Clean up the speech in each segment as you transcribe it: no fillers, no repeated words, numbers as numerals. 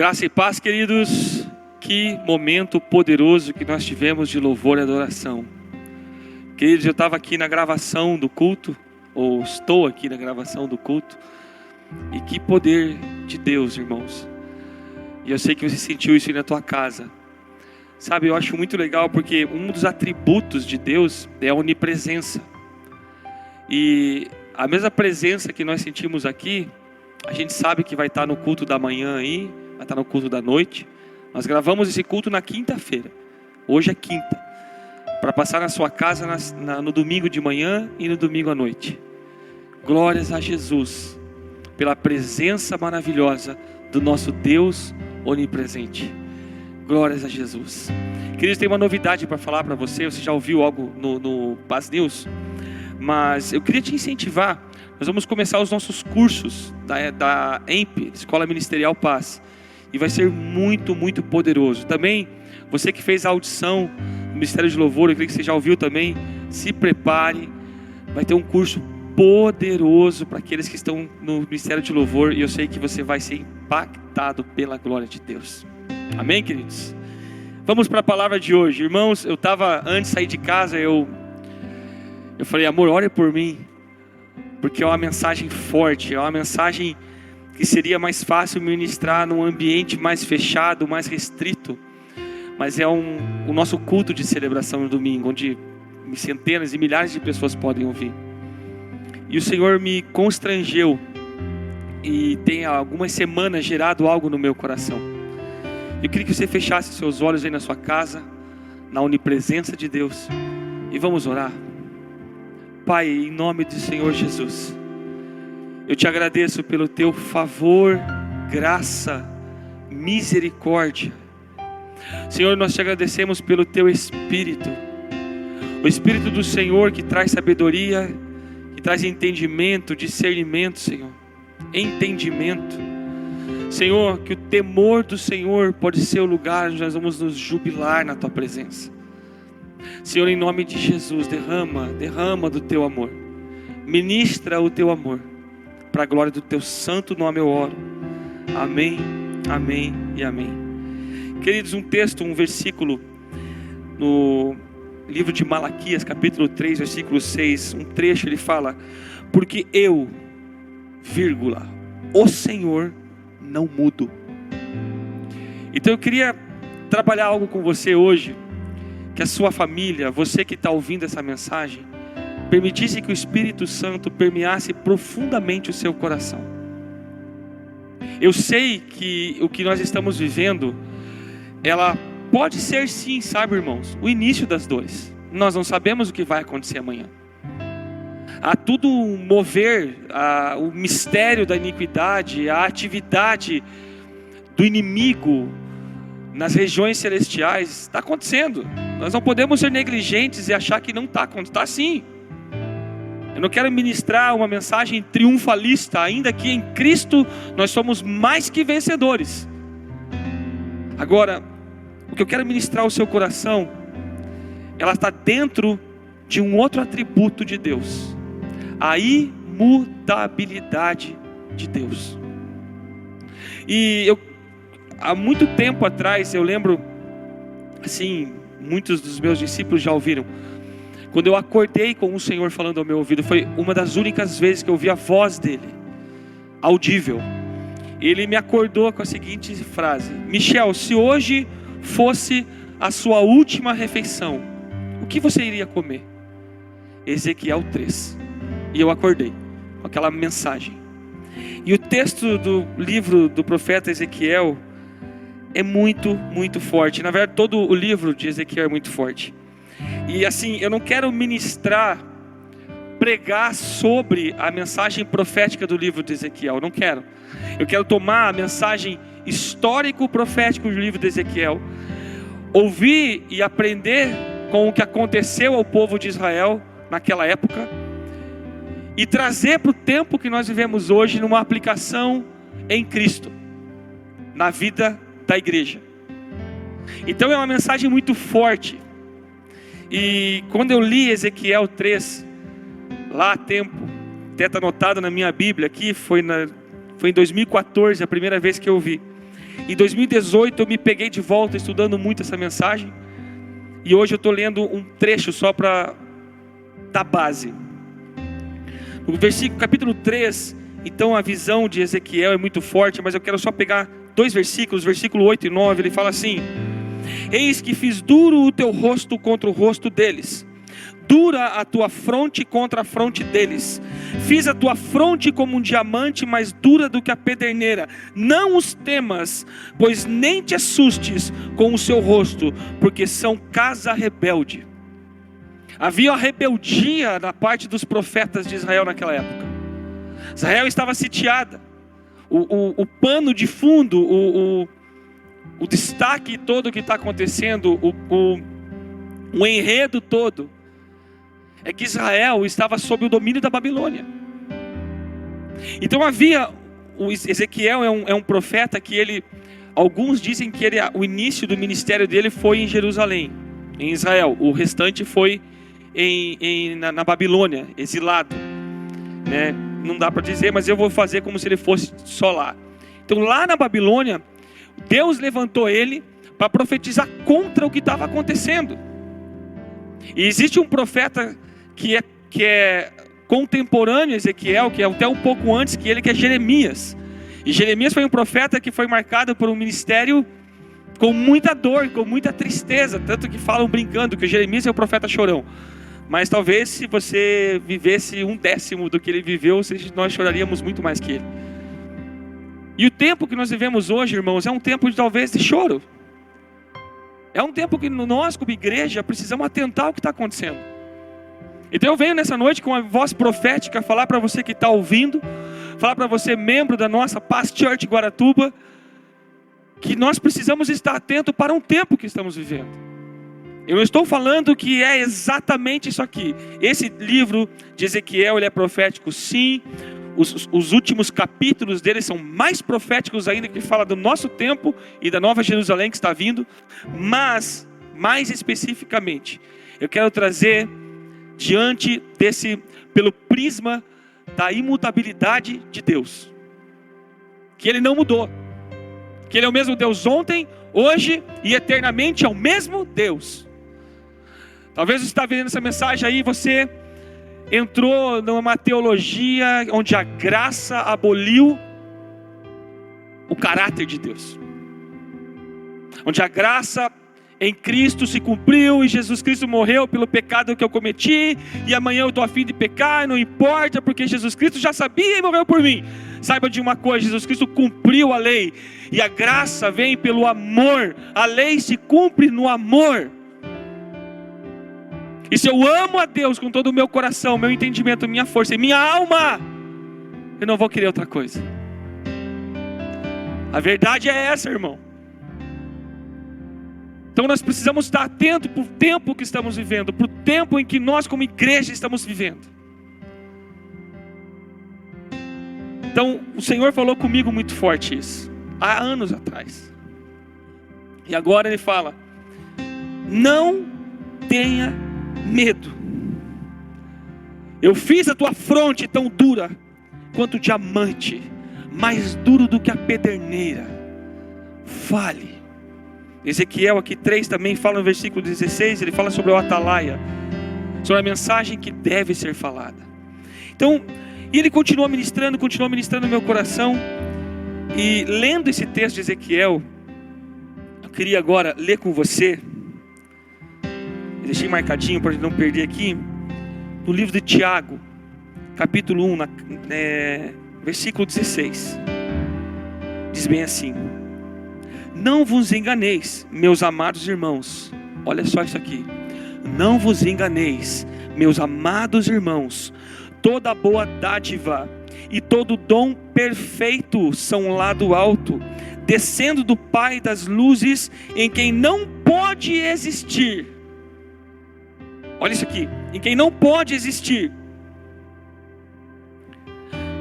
Graça e paz, queridos. Que momento poderoso que nós tivemos de louvor e adoração. Queridos, eu estava aqui na gravação do culto, ou estou aqui na gravação do culto, e que poder de Deus, irmãos. E eu sei que você sentiu isso aí na tua casa. Sabe, eu acho muito legal porque um dos atributos de Deus é a onipresença. E a mesma presença que nós sentimos aqui, a gente sabe que vai estar no culto da manhã aí, vai estar no culto da noite. Nós gravamos esse culto na quinta-feira. Hoje é quinta. Para passar na sua casa no domingo de manhã e no domingo à noite. Glórias a Jesus pela presença maravilhosa do nosso Deus onipresente. Glórias a Jesus. Queridos, tem uma novidade para falar para você. Você já ouviu algo no Paz News? Mas eu queria te incentivar. Nós vamos começar os nossos cursos da EMP, Escola Ministerial Paz. E vai ser muito, muito poderoso. Também, você que fez a audição no Ministério de Louvor, eu creio que você já ouviu também, se prepare. Vai ter um curso poderoso para aqueles que estão no Ministério de Louvor. E eu sei que você vai ser impactado pela glória de Deus. Amém, queridos? Vamos para a palavra de hoje. Irmãos, eu estava, antes de sair de casa, eu falei, amor, ore por mim. Porque é uma mensagem forte, é uma mensagem que seria mais fácil ministrar num ambiente mais fechado, mais restrito. Mas é o nosso culto de celebração no domingo, onde centenas e milhares de pessoas podem ouvir. E o Senhor me constrangeu e tem algumas semanas gerado algo no meu coração. Eu queria que você fechasse seus olhos aí na sua casa, na onipresença de Deus, e vamos orar. Pai, em nome do Senhor Jesus, eu te agradeço pelo teu favor, graça, misericórdia. Senhor, nós te agradecemos pelo teu Espírito, o Espírito do Senhor que traz sabedoria, que traz entendimento, discernimento, Senhor, entendimento. Senhor, que o temor do Senhor pode ser o lugar onde nós vamos nos jubilar na tua presença. Senhor, em nome de Jesus, derrama do teu amor, ministra o teu amor. Para a glória do teu santo nome eu oro. Amém, amém e amém. Queridos, um versículo no livro de Malaquias, capítulo 3, versículo 6, um trecho, ele fala: porque eu, o Senhor, não mudo. Então eu queria trabalhar algo com você hoje, que a sua família, você que está ouvindo essa mensagem, permitisse que o Espírito Santo permeasse profundamente o seu coração. Eu sei que o que nós estamos vivendo, ela pode ser sim, sabe, irmãos, o início das dores. Nós não sabemos o que vai acontecer amanhã. Há tudo mover, o mistério da iniquidade, a atividade do inimigo nas regiões celestiais está acontecendo. Nós não podemos ser negligentes e achar que não está acontecendo. Está sim. Eu não quero ministrar uma mensagem triunfalista, ainda que em Cristo nós somos mais que vencedores. Agora, o que eu quero ministrar ao seu coração, ela está dentro de um outro atributo de Deus: a imutabilidade de Deus. E há muito tempo atrás, eu lembro, assim, muitos dos meus discípulos já ouviram, quando eu acordei com o Senhor falando ao meu ouvido, foi uma das únicas vezes que eu ouvi a voz dele, audível. Ele me acordou com a seguinte frase: Michel, se hoje fosse a sua última refeição, o que você iria comer? Ezequiel 3. E eu acordei com aquela mensagem. E o texto do livro do profeta Ezequiel é muito, muito forte. Na verdade, todo o livro de Ezequiel é muito forte. E assim, eu não quero pregar sobre a mensagem profética do livro de Ezequiel, não quero. Eu quero tomar a mensagem histórico-profética do livro de Ezequiel, ouvir e aprender com o que aconteceu ao povo de Israel naquela época, e trazer para o tempo que nós vivemos hoje numa aplicação em Cristo, na vida da igreja. Então é uma mensagem muito forte. E quando eu li Ezequiel 3, lá há tempo, até está anotado na minha Bíblia aqui, foi em 2014, a primeira vez que eu vi. Em 2018 eu me peguei de volta estudando muito essa mensagem. E hoje eu estou lendo um trecho só para dar base. No capítulo 3, então a visão de Ezequiel é muito forte, mas eu quero só pegar 2 versículos, versículo 8 e 9, ele fala assim: eis que fiz duro o teu rosto contra o rosto deles, dura a tua fronte contra a fronte deles. Fiz a tua fronte como um diamante, mais dura do que a pederneira. Não os temas, pois nem te assustes com o seu rosto, porque são casa rebelde. Havia uma rebeldia da parte dos profetas de Israel naquela época. Israel estava sitiada. O pano de fundo, o destaque todo que está acontecendo, o enredo todo, é que Israel estava sob o domínio da Babilônia. Então o Ezequiel é um profeta que alguns dizem que o início do ministério dele foi em Jerusalém, em Israel. O restante foi na Babilônia, exilado, né? Não dá para dizer, mas eu vou fazer como se ele fosse só lá. Então lá na Babilônia, Deus levantou ele para profetizar contra o que estava acontecendo. E existe um profeta que é contemporâneo a Ezequiel, que é até um pouco antes que ele, que é Jeremias. E Jeremias foi um profeta que foi marcado por um ministério com muita dor, com muita tristeza, tanto que falam brincando que Jeremias é o profeta chorão. Mas talvez se você vivesse 1/10 do que ele viveu, nós choraríamos muito mais que ele. E o tempo que nós vivemos hoje, irmãos, é um tempo talvez de choro. É um tempo que nós, como igreja, precisamos atentar ao que está acontecendo. Então eu venho nessa noite com a voz profética falar para você que está ouvindo, falar para você, membro da nossa Paz Church Guaratuba, que nós precisamos estar atento para um tempo que estamos vivendo. Eu não estou falando que é exatamente isso aqui. Esse livro de Ezequiel, ele é profético, sim. Os últimos capítulos dele são mais proféticos ainda, que fala do nosso tempo e da Nova Jerusalém que está vindo. Mas, mais especificamente, eu quero trazer diante pelo prisma da imutabilidade de Deus. Que Ele não mudou. Que Ele é o mesmo Deus ontem, hoje e eternamente é o mesmo Deus. Talvez você está vendo essa mensagem aí, você entrou numa teologia onde a graça aboliu o caráter de Deus. Onde a graça em Cristo se cumpriu e Jesus Cristo morreu pelo pecado que eu cometi, e amanhã eu estou a fim de pecar, não importa, porque Jesus Cristo já sabia e morreu por mim. Saiba de uma coisa, Jesus Cristo cumpriu a lei, e a graça vem pelo amor. A lei se cumpre no amor. E se eu amo a Deus com todo o meu coração, meu entendimento, minha força e minha alma, eu não vou querer outra coisa. A verdade é essa, irmão. Então nós precisamos estar atentos para o tempo que estamos vivendo, para o tempo em que nós como igreja estamos vivendo. Então o Senhor falou comigo muito forte isso, há anos atrás. E agora Ele fala: não tenha medo. Eu fiz a tua fronte tão dura quanto o diamante, mais duro do que a pederneira. Fale. Ezequiel aqui 3 também fala no versículo 16, ele fala sobre o atalaia, sobre a mensagem que deve ser falada. Então, e ele continua ministrando no meu coração. E lendo esse texto de Ezequiel, eu queria agora ler com você. Eu deixei marcadinho para não perder aqui, no livro de Tiago, capítulo 1, versículo 16. Diz bem assim: não vos enganeis, meus amados irmãos. Olha só isso aqui. Não vos enganeis, meus amados irmãos. Toda boa dádiva e todo dom perfeito são lá do alto, descendo do Pai das luzes, em quem não pode existir. Olha isso aqui. Em quem não pode existir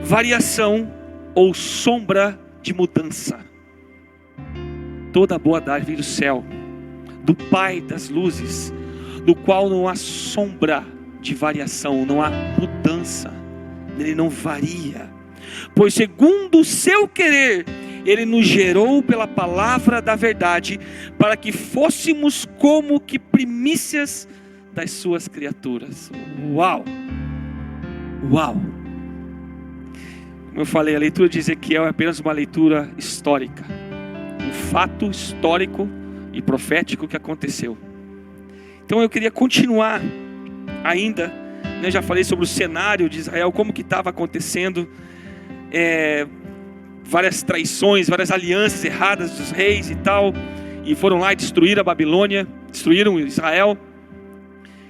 variação ou sombra de mudança. Toda boa dádiva vem do céu, do Pai das luzes, do qual não há sombra de variação, não há mudança, ele não varia. Pois segundo o seu querer, Ele nos gerou pela palavra da verdade, para que fôssemos como que primícias das suas criaturas. Uau! Uau! Como eu falei, a leitura de Ezequiel é apenas uma leitura histórica, um fato histórico e profético que aconteceu. Então eu queria continuar ainda, né, já falei sobre o cenário de Israel, como que estava acontecendo, várias traições, várias alianças erradas dos reis e tal, e foram lá e destruíram a Babilônia, destruíram Israel.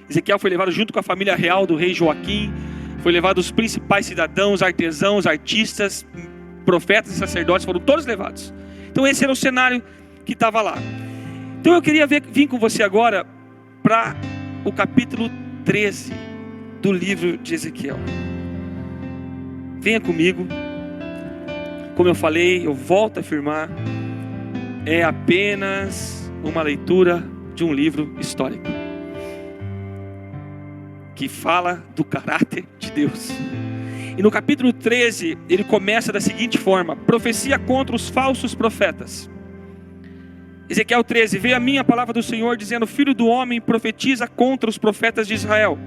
Ezequiel foi levado junto com a família real do rei Joaquim, foi levado os principais cidadãos, artesãos, artistas, profetas e sacerdotes, foram todos levados. Então esse era o cenário que estava lá. Então eu queria vir com você agora para o capítulo 13 do livro de Ezequiel. Venha comigo. Como eu falei, eu volto a afirmar, é apenas uma leitura de um livro histórico que fala do caráter de Deus. E no capítulo 13, ele começa da seguinte forma: profecia contra os falsos profetas. Ezequiel 13: veio a mim a palavra do Senhor, dizendo: filho do homem, profetiza contra os profetas de Israel,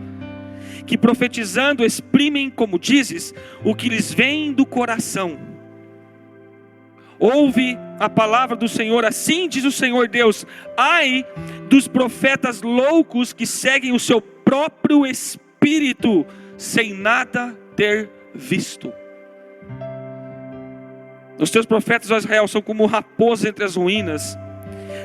que profetizando exprimem, como dizes, o que lhes vem do coração. Ouve a palavra do Senhor, assim diz o Senhor Deus: ai dos profetas loucos que seguem o seu próprio espírito, sem nada ter visto. Os teus profetas, ó Israel, são como raposas entre as ruínas.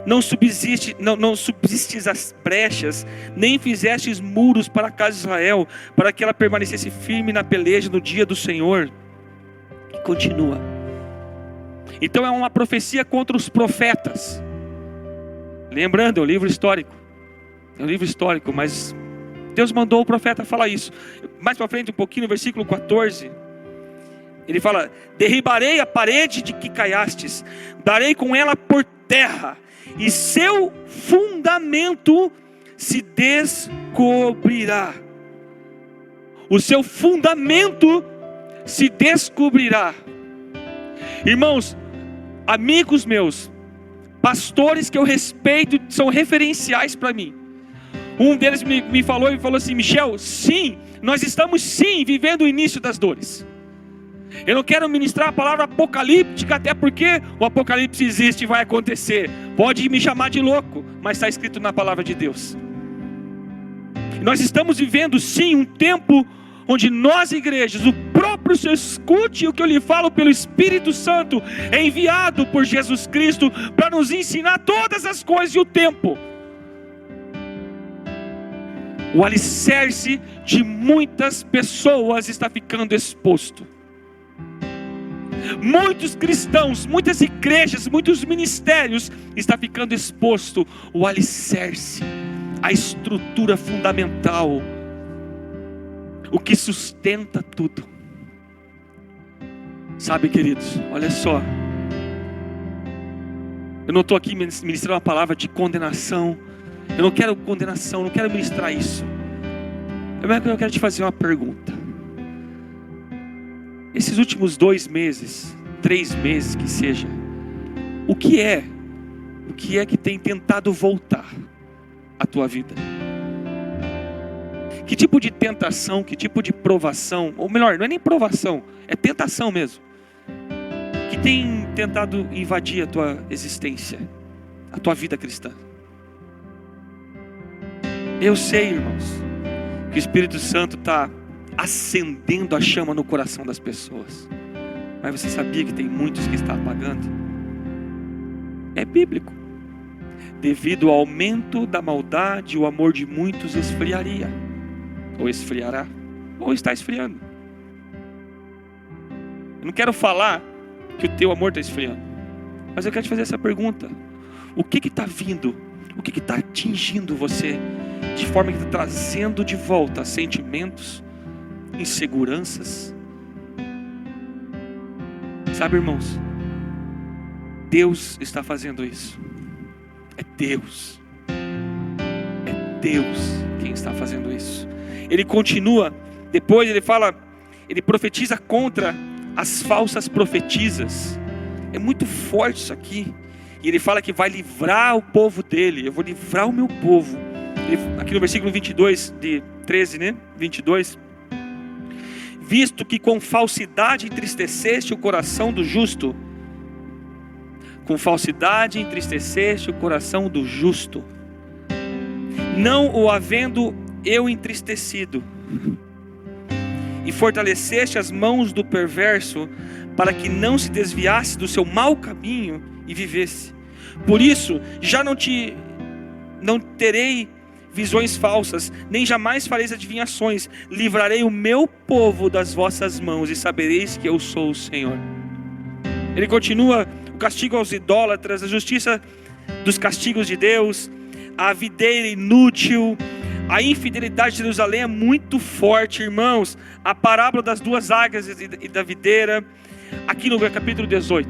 Não subsistes as brechas, nem fizestes muros para a casa de Israel, para que ela permanecesse firme na peleja no dia do Senhor. E continua. Então é uma profecia contra os profetas. Lembrando, é um livro histórico. É um livro histórico, mas Deus mandou o profeta falar isso. Mais para frente um pouquinho, no versículo 14, ele fala: derribarei a parede de que caiastes, darei com ela por terra, e seu fundamento se descobrirá. O seu fundamento se descobrirá. Irmãos, amigos meus, pastores que eu respeito, são referenciais para mim. Um deles me falou assim: Michel, sim, nós estamos sim vivendo o início das dores. Eu não quero ministrar a palavra apocalíptica, até porque o apocalipse existe e vai acontecer. Pode me chamar de louco, mas está escrito na palavra de Deus. Nós estamos vivendo sim um tempo onde nós, igrejas, o próprio Senhor, escute o que eu lhe falo pelo Espírito Santo, é enviado por Jesus Cristo para nos ensinar todas as coisas e o tempo. O alicerce de muitas pessoas está ficando exposto. Muitos cristãos, muitas igrejas, muitos ministérios está ficando exposto. O alicerce, a estrutura fundamental, o que sustenta tudo. Sabe, queridos, olha só, eu não estou aqui ministrando uma palavra de condenação. Eu não quero condenação, não quero ministrar isso. Eu quero te fazer uma pergunta. Esses últimos 2 meses, 3 meses que seja, o que é que tem tentado voltar à tua vida? Que tipo de tentação, que tipo de provação, ou melhor, não é nem provação, é tentação mesmo, que tem tentado invadir a tua existência, a tua vida cristã? Eu sei, irmãos, que o Espírito Santo está acendendo a chama no coração das pessoas. Mas você sabia que tem muitos que estão apagando? É bíblico. Devido ao aumento da maldade, o amor de muitos esfriaria. Ou esfriará. Ou está esfriando. Eu não quero falar que o teu amor está esfriando. Mas eu quero te fazer essa pergunta. O que está vindo? O que está atingindo você? De forma que está trazendo de volta sentimentos, inseguranças. Sabe, irmãos, Deus está fazendo isso. É Deus quem está fazendo isso. Ele continua, depois ele fala, ele profetiza contra as falsas profetisas. É muito forte isso aqui. E ele fala que vai livrar o povo dele. Eu vou livrar o meu povo. Aqui no versículo 22, de 13, né? 22. Visto que com falsidade entristeceste o coração do justo. Com falsidade entristeceste o coração do justo, não o havendo eu entristecido. E fortaleceste as mãos do perverso, para que não se desviasse do seu mau caminho e vivesse. Por isso, já não terei visões falsas, nem jamais fareis adivinhações. Livrarei o meu povo das vossas mãos, e sabereis que eu sou o Senhor. Ele continua: o castigo aos idólatras, a justiça dos castigos de Deus, a videira inútil, a infidelidade de Jerusalém é muito forte, irmãos. A parábola das duas águias e da videira, aqui no capítulo 18.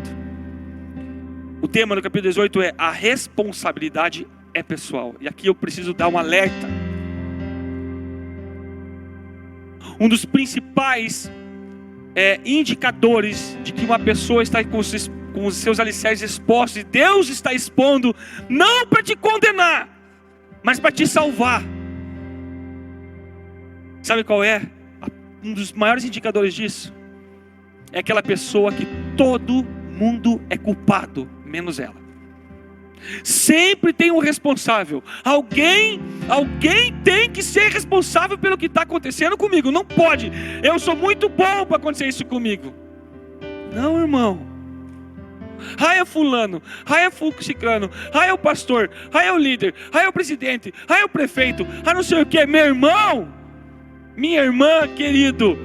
O tema do capítulo 18 é: a responsabilidade é pessoal. E aqui eu preciso dar um alerta. Um dos principais indicadores de que uma pessoa está com os seus alicerces expostos, e Deus está expondo, não para te condenar, mas para te salvar. Sabe qual é? Um dos maiores indicadores disso é aquela pessoa que todo mundo é culpado, menos ela. Sempre tem um responsável. Alguém tem que ser responsável pelo que está acontecendo comigo. Não pode, eu sou muito bom para acontecer isso comigo. Não, irmão. É fulano, é ciclano, é o pastor, é o líder, é o presidente, é o prefeito, não sei o que. Meu irmão, minha irmã, querido,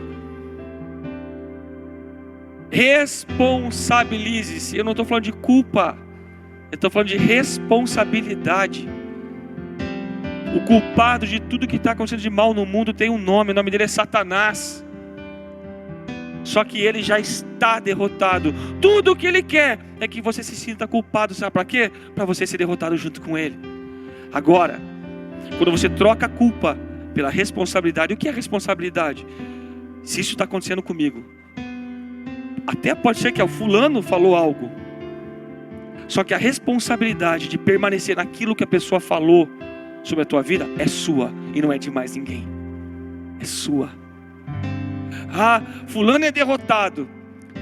responsabilize-se. Eu não estou falando de culpa, eu estou falando de responsabilidade. O culpado de tudo que está acontecendo de mal no mundo tem um nome, o nome dele é Satanás. Só que ele já está derrotado. Tudo o que ele quer é que você se sinta culpado. Sabe para quê? Para você ser derrotado junto com ele. Agora, quando você troca a culpa pela responsabilidade, o que é responsabilidade? Se isso está acontecendo comigo, até pode ser que o fulano falou algo, só que a responsabilidade de permanecer naquilo que a pessoa falou sobre a tua vida é sua e não é de mais ninguém. É sua. Fulano é derrotado.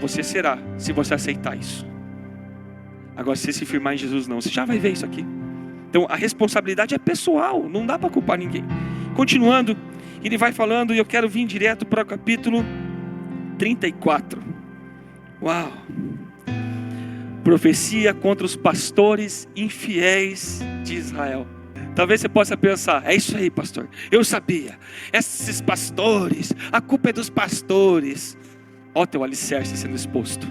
Você será, se você aceitar isso. Agora, se você se firmar em Jesus, não. Você já vai ver isso aqui. Então, a responsabilidade é pessoal. Não dá para culpar ninguém. Continuando, ele vai falando, e eu quero vir direto para o capítulo 34. Uau! Profecia contra os pastores infiéis de Israel. Talvez você possa pensar: é isso aí, pastor, eu sabia, esses pastores, a culpa é dos pastores. Olha o teu alicerce sendo exposto.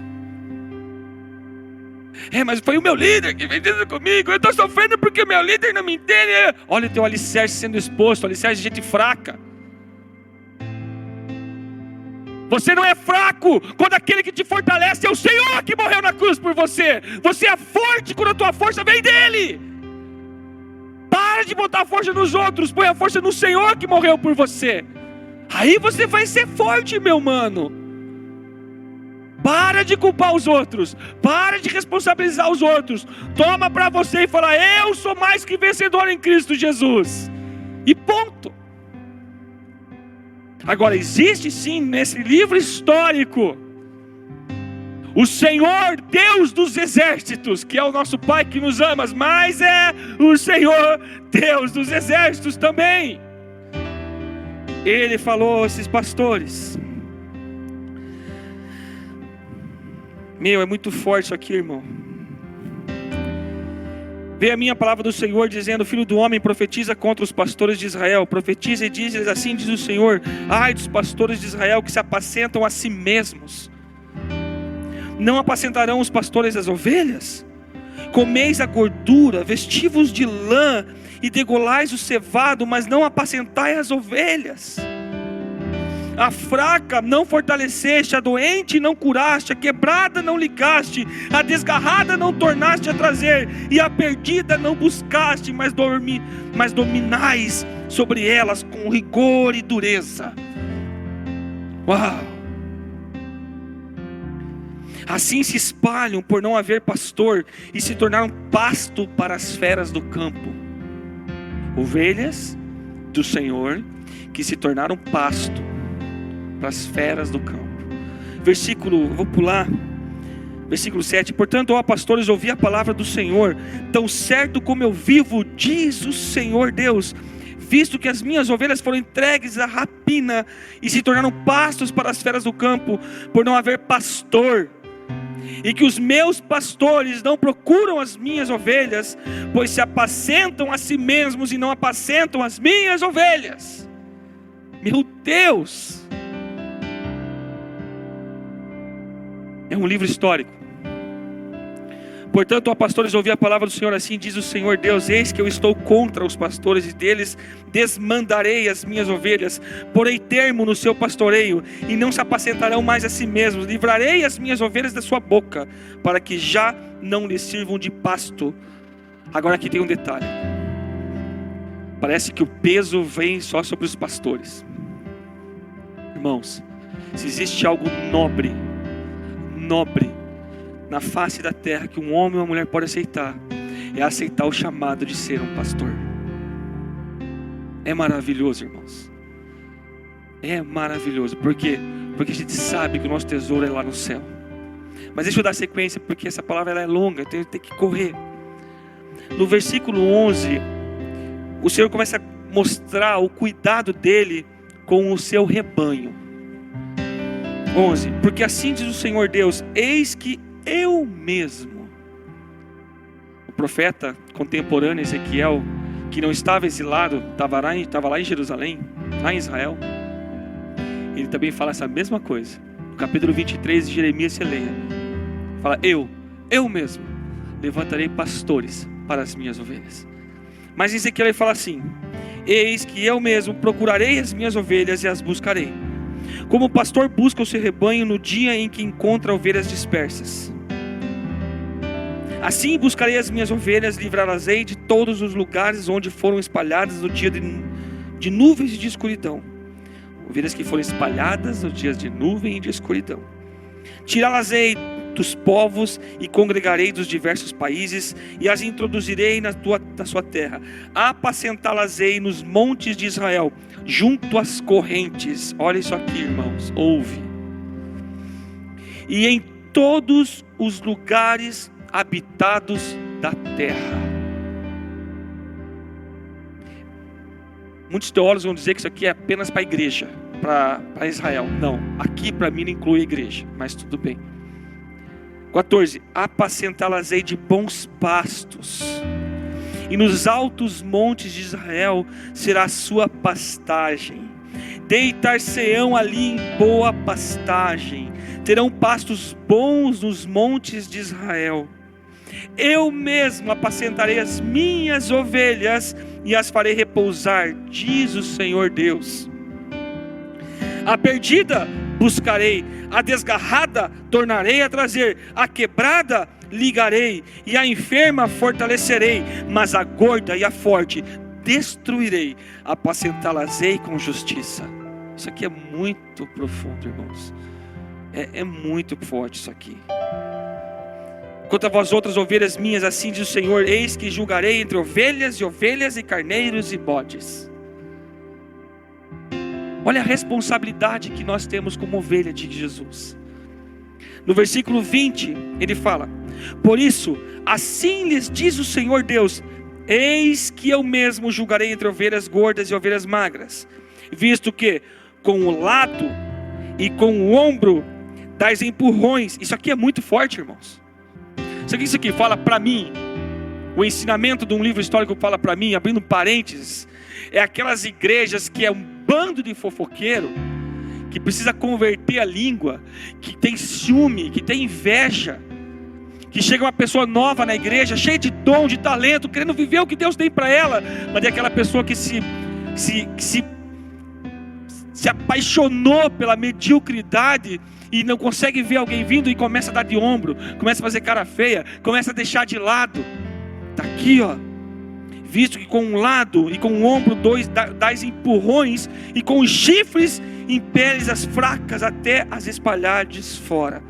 Mas foi o meu líder que fez isso comigo, eu estou sofrendo porque meu líder não me entende. Olha o teu alicerce sendo exposto, alicerce de gente fraca. Você não é fraco quando aquele que te fortalece é o Senhor que morreu na cruz por você. Você é forte quando a tua força vem dele. Para de botar a força nos outros, põe a força no Senhor que morreu por você. Aí você vai ser forte, meu mano. Para de culpar os outros, para de responsabilizar os outros. Toma para você e fala: eu sou mais que vencedor em Cristo Jesus. E ponto. Agora, existe sim nesse livro histórico o Senhor Deus dos exércitos, que é o nosso Pai que nos ama, mas é o Senhor Deus dos exércitos também. Ele falou a esses pastores. É muito forte isso aqui, irmão. Veio a minha palavra do Senhor dizendo: filho do homem, profetiza contra os pastores de Israel. Profetiza e diz-lhes assim, diz o Senhor: ai dos pastores de Israel que se apacentam a si mesmos. Não apacentarão os pastores as ovelhas? Comeis a gordura, vestivos de lã e degolais o cevado, mas não apacentai as ovelhas. A fraca não fortaleceste, a doente não curaste, a quebrada não ligaste, a desgarrada não tornaste a trazer, e a perdida não buscaste, mas dominais sobre elas com rigor e dureza. Uau! Assim se espalham por não haver pastor e se tornaram pasto para as feras do campo. Ovelhas do Senhor que se tornaram pasto para as feras do campo. Vou pular. Versículo 7. Portanto, ó pastores, ouvi a palavra do Senhor. Tão certo como eu vivo, diz o Senhor Deus, visto que as minhas ovelhas foram entregues à rapina e se tornaram pastos para as feras do campo, por não haver pastor, e que os meus pastores não procuram as minhas ovelhas, pois se apacentam a si mesmos e não apacentam as minhas ovelhas. Meu Deus! É um livro histórico. Portanto, ó pastores, ouvi a palavra do Senhor, assim diz o Senhor Deus, eis que eu estou contra os pastores e deles desmandarei as minhas ovelhas, porei termo no seu pastoreio e não se apacentarão mais a si mesmos, livrarei as minhas ovelhas da sua boca, para que já não lhes sirvam de pasto. Agora aqui tem um detalhe, parece que o peso vem só sobre os pastores. Irmãos, se existe algo nobre na face da terra que um homem ou uma mulher pode aceitar, é aceitar o chamado de ser um pastor. É maravilhoso, irmãos. É maravilhoso. Por quê? Porque a gente sabe que o nosso tesouro é lá no céu. Mas deixa eu dar sequência, porque essa palavra ela é longa, então eu tenho que correr. No versículo 11, o Senhor começa a mostrar o cuidado dele com o seu rebanho. 11. Porque assim diz o Senhor Deus, eis que eu mesmo. O profeta contemporâneo Ezequiel, que não estava exilado, estava lá em Jerusalém, lá em Israel, ele também fala essa mesma coisa. No capítulo 23 de Jeremias se leia, fala, eu mesmo levantarei pastores para as minhas ovelhas. Mas em Ezequiel ele fala assim, eis que eu mesmo procurarei as minhas ovelhas e as buscarei, como o pastor busca o seu rebanho no dia em que encontra ovelhas dispersas. Assim buscarei as minhas ovelhas, livrá-las-ei de todos os lugares onde foram espalhadas no dia de nuvens e de escuridão. Ovelhas que foram espalhadas nos dias de nuvem e de escuridão. Tirá-las-ei dos povos e congregarei dos diversos países e as introduzirei na sua terra. Apacentá-las-ei nos montes de Israel, junto às correntes. Olha isso aqui, irmãos, ouve. E em todos os lugares habitados da terra. Muitos teólogos vão dizer que isso aqui é apenas para a igreja, para Israel. Não, aqui para mim não inclui a igreja, mas tudo bem. 14. Apacentá-las-ei de bons pastos, e nos altos montes de Israel será a sua pastagem. Deitar-se-ão ali em boa pastagem, terão pastos bons nos montes de Israel. Eu mesmo apacentarei as minhas ovelhas e as farei repousar, diz o Senhor Deus. A perdida buscarei, a desgarrada tornarei a trazer, a quebrada ligarei e a enferma fortalecerei, mas a gorda e a forte destruirei, apacentá-las-ei com justiça. Isso aqui é muito profundo, irmãos. É muito forte isso aqui. Quanto a vós outras ovelhas minhas, assim diz o Senhor, eis que julgarei entre ovelhas e carneiros e bodes. Olha a responsabilidade que nós temos como ovelha de Jesus. No versículo 20, ele fala, por isso, assim lhes diz o Senhor Deus, eis que eu mesmo julgarei entre ovelhas gordas e ovelhas magras, visto que com o lado e com o ombro dais empurrões. Isso aqui é muito forte, irmãos. Isso aqui fala para mim, o ensinamento de um livro histórico fala para mim, abrindo parênteses, é aquelas igrejas que é um bando de fofoqueiro, que precisa converter a língua, que tem ciúme, que tem inveja, que chega uma pessoa nova na igreja, cheia de dom, de talento, querendo viver o que Deus tem para ela, mas é aquela pessoa que se apaixonou pela mediocridade e não consegue ver alguém vindo e começa a dar de ombro, começa a fazer cara feia, começa a deixar de lado. Está aqui, ó. Visto que com um lado e com o ombro dais empurrões, e com os chifres impeles as fracas até as espalhardes fora.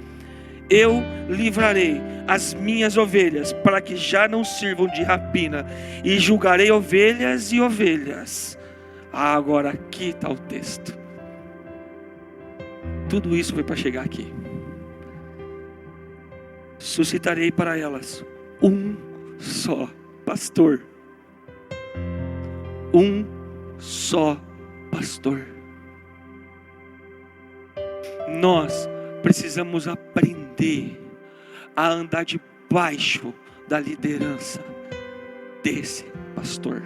eu livrarei as minhas ovelhas, para que já não sirvam de rapina, e julgarei ovelhas e ovelhas. Agora aqui está o texto. Tudo isso foi para chegar aqui. Suscitarei para elas um só pastor. Um só pastor. Nós precisamos aprender a andar debaixo da liderança desse pastor.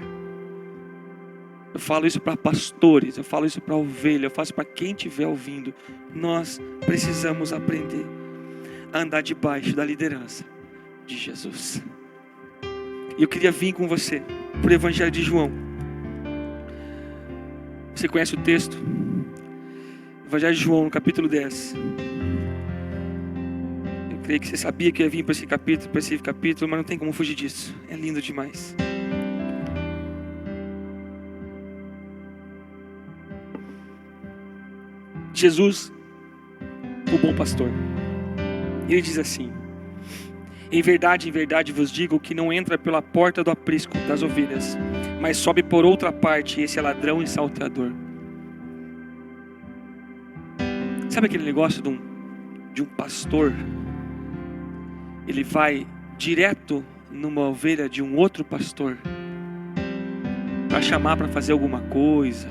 Eu falo isso para pastores, eu falo isso para ovelha, eu falo isso para quem estiver ouvindo. Nós precisamos aprender a andar debaixo da liderança de Jesus. E eu queria vir com você para o Evangelho de João. Você conhece o texto? Evangelho de João, no capítulo 10. Eu creio que você sabia que eu ia vir para esse capítulo, mas não tem como fugir disso. É lindo demais. Jesus, o bom pastor. Ele diz assim: em verdade vos digo que não entra pela porta do aprisco das ovelhas, mas sobe por outra parte, e esse é ladrão e salteador. Sabe aquele negócio de um pastor? Ele vai direto numa ovelha de um outro pastor para chamar para fazer alguma coisa,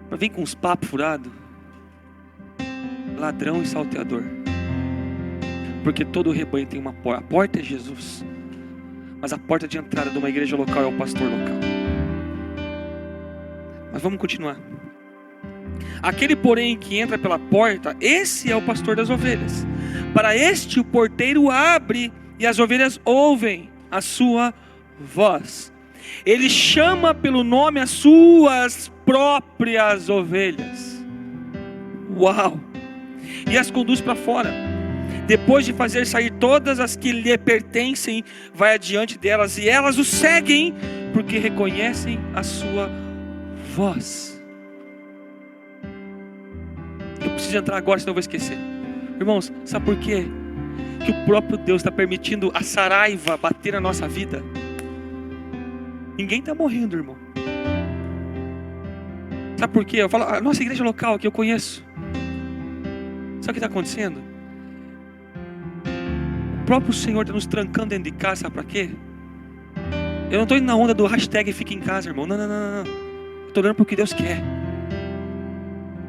para vir com uns papos furados. Ladrão e salteador. Porque todo o rebanho tem uma porta. A porta é Jesus, mas a porta de entrada de uma igreja local é o pastor local. Mas vamos continuar. Aquele, porém, que entra pela porta, esse é o pastor das ovelhas. Para este o porteiro abre, e as ovelhas ouvem a sua voz. Ele chama pelo nome as suas próprias ovelhas. Uau! E as conduz para fora. Depois de fazer sair todas as que lhe pertencem, vai adiante delas, e elas o seguem, porque reconhecem a sua voz. Eu preciso entrar agora, senão eu vou esquecer. Irmãos, sabe por quê? Que o próprio Deus está permitindo a saraiva bater na nossa vida. Ninguém está morrendo, irmão. Sabe por quê? Eu falo, a nossa igreja local aqui eu conheço. Sabe o que está acontecendo? O próprio Senhor está nos trancando dentro de casa, sabe para quê? Eu não estou indo na onda do hashtag fica em casa, irmão. Não. Eu estou olhando para o que Deus quer.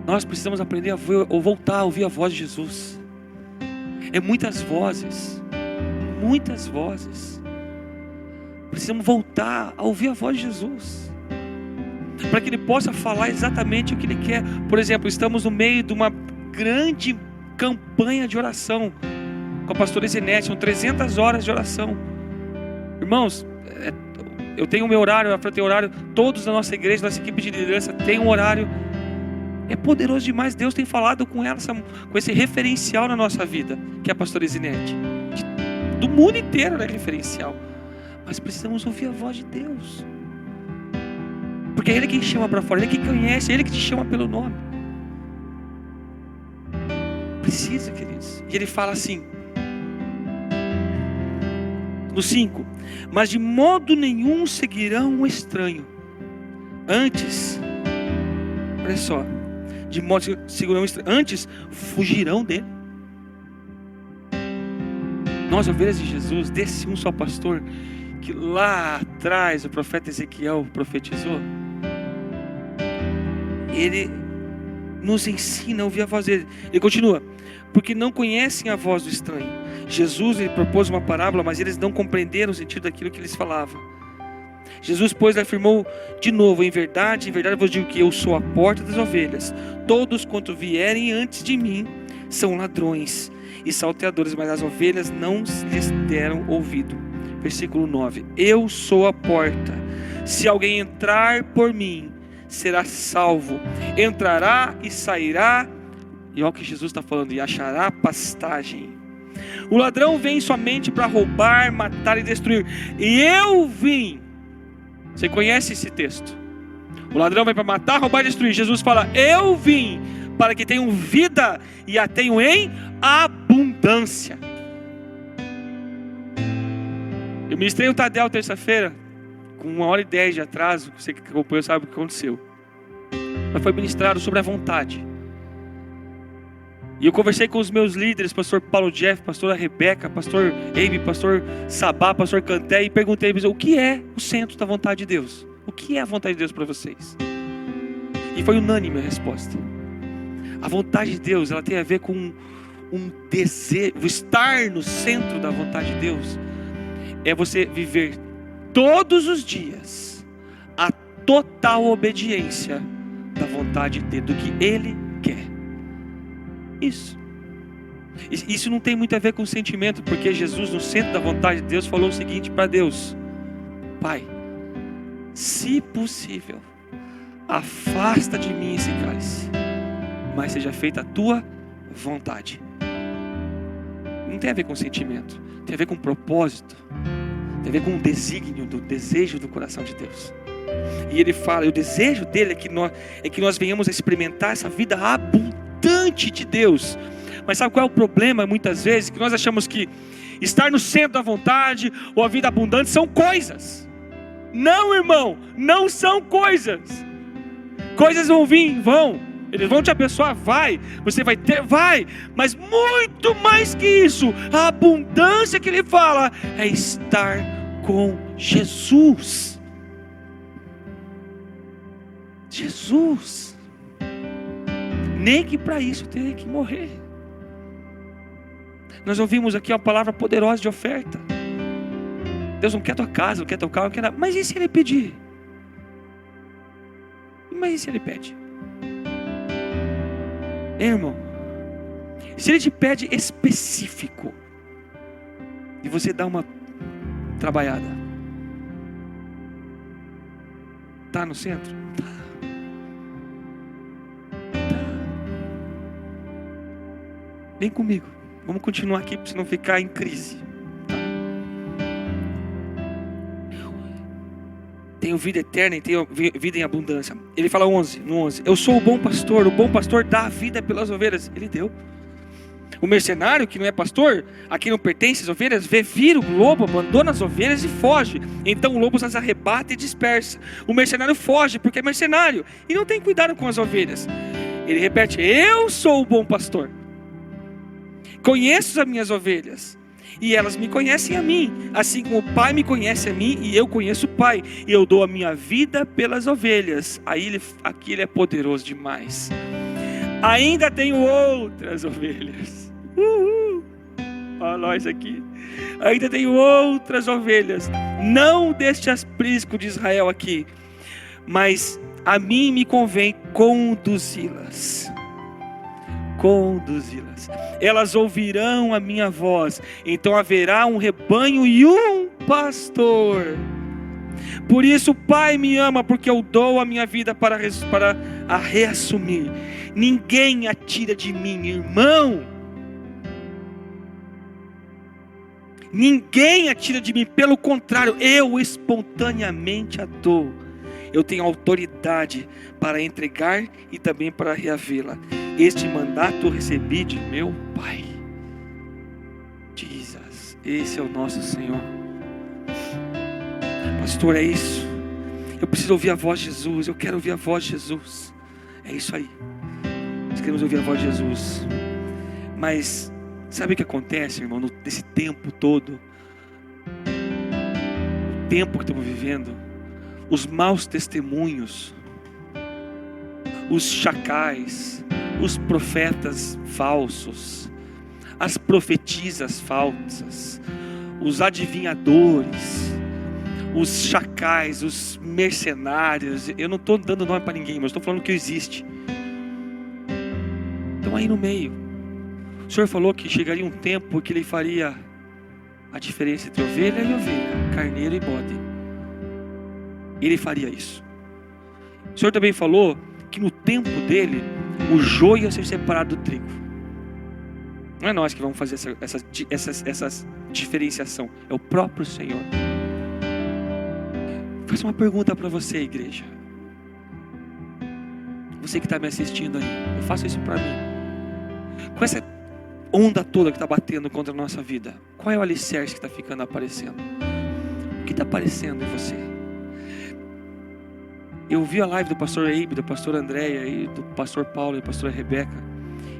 Nós precisamos aprender a voltar a ouvir a voz de Jesus. É muitas vozes. Muitas vozes. Precisamos voltar a ouvir a voz de Jesus, para que Ele possa falar exatamente o que Ele quer. Por exemplo, estamos no meio de uma grande campanha de oração com a pastora Zenete. São 300 horas de oração. Irmãos, eu tenho o meu horário, a Fran tem horário, todos da nossa igreja, nossa equipe de liderança tem um horário. É poderoso demais. Deus tem falado com ela, com esse referencial na nossa vida, que é a pastora Zenete. Do mundo inteiro ela é referencial. Mas precisamos ouvir a voz de Deus, porque é Ele quem chama para fora, Ele que conhece, é Ele que te chama pelo nome. Precisa, queridos. E Ele fala assim, no 5: mas de modo nenhum seguirão o estranho. Antes, olha só, de modo que seguirão o estranho, antes fugirão dele. Nós, ovelhas de Jesus, desse um só pastor, que lá atrás o profeta Ezequiel profetizou, ele nos ensina a ouvir a voz dele. Ele continua: porque não conhecem a voz do estranho. Jesus, ele propôs uma parábola, mas eles não compreenderam o sentido daquilo que eles falavam. Jesus, pois, afirmou de novo: em verdade vos digo que eu sou a porta das ovelhas. Todos quanto vierem antes de mim são ladrões e salteadores, mas as ovelhas não lhes deram ouvido. Versículo 9: eu sou a porta. Se alguém entrar por mim, será salvo. Entrará e sairá, e olha o que Jesus está falando, e achará pastagem. O ladrão vem somente para roubar, matar e destruir. E eu vim. Você conhece esse texto? O ladrão vem para matar, roubar e destruir. Jesus fala: eu vim para que tenham vida e a tenham em abundância. Eu ministrei o Tadel terça-feira, com 1h10 de atraso. Você que acompanhou sabe o que aconteceu. Mas foi ministrado sobre a vontade. E eu conversei com os meus líderes, pastor Paulo Jeff, pastora Rebeca, pastor Amy, pastor Sabá, pastor Canté, e perguntei o que é o centro da vontade de Deus? O que é a vontade de Deus para vocês? E foi unânime a resposta. A vontade de Deus, ela tem a ver com um desejo, estar no centro da vontade de Deus. É você viver todos os dias a total obediência da vontade dele, do que Ele quer. Isso não tem muito a ver com sentimento, porque Jesus, no centro da vontade de Deus, falou o seguinte para Deus: Pai, se possível, afasta de mim esse cálice, mas seja feita a tua vontade. Não tem a ver com sentimento, tem a ver com propósito, tem a ver com o desígnio, do desejo do coração de Deus. E Ele fala, o desejo dele é que nós venhamos a experimentar essa vida abundante de Deus. Mas sabe qual é o problema muitas vezes? Que nós achamos que estar no centro da vontade ou a vida abundante são coisas. Não, irmão, não são coisas. Coisas vão vir, eles vão te abençoar, você vai ter, mas muito mais que isso, a abundância que Ele fala é estar com Jesus. Nem que para isso tenha que morrer. Nós ouvimos aqui uma palavra poderosa de oferta. Deus não quer tua casa, não quer teu carro, não quer nada. Mas e se Ele pedir? Mas e se Ele pede? Irmão, se Ele te pede específico e você dá uma trabalhada, tá no centro? Tá. Vem comigo, vamos continuar aqui para você não ficar em crise. Tá? Tenho vida eterna e tenho vida em abundância. Ele fala no 11, eu sou o bom pastor dá a vida pelas ovelhas. Ele deu. O mercenário que não é pastor, a quem não pertence as ovelhas, vê vir o lobo, abandona as ovelhas e foge. Então o lobo as arrebata e dispersa. O mercenário foge porque é mercenário e não tem cuidado com as ovelhas. Ele repete, eu sou o bom pastor. Conheço as minhas ovelhas e elas me conhecem a mim, assim como o Pai me conhece a mim e eu conheço o Pai, e eu dou a minha vida pelas ovelhas. Aqui ele é poderoso demais. Ainda tenho outras ovelhas. Olha nós aqui. Ainda tenho outras ovelhas, não deste aprisco de Israel aqui, mas a mim me convém conduzi-las. Elas ouvirão a minha voz, então haverá um rebanho e um pastor. Por isso o Pai me ama, porque eu dou a minha vida para a reassumir. Ninguém a tira de mim, irmão. Ninguém a tira de mim, pelo contrário, eu espontaneamente a dou. Eu tenho autoridade para entregar e também para reavê-la. Este mandato eu recebi de meu Pai. Jesus, esse é o nosso Senhor. Pastor, é isso. Eu preciso ouvir a voz de Jesus. Eu quero ouvir a voz de Jesus. É isso aí. Nós queremos ouvir a voz de Jesus. Mas sabe o que acontece, irmão, nesse tempo todo? O tempo que estamos vivendo, os maus testemunhos, os chacais, os profetas falsos, as profetisas falsas, os adivinhadores, os chacais, os mercenários. Eu não estou dando nome para ninguém, mas estou falando que existe. Estão aí no meio. O Senhor falou que chegaria um tempo que Ele faria a diferença entre ovelha e ovelha, carneiro e bode. Ele faria isso. O Senhor também falou que no tempo dele, o joio ia ser separado do trigo. Não é nós que vamos fazer essa diferenciação, é o próprio Senhor. Vou fazer uma pergunta para você, igreja. Você que está me assistindo aí, eu faço isso para mim. Com essa onda toda que está batendo contra a nossa vida, qual é o alicerce que está ficando aparecendo? O que está aparecendo em você? Eu vi a live do pastor Eibe, do pastor Andréia e do pastor Paulo e da pastora Rebeca,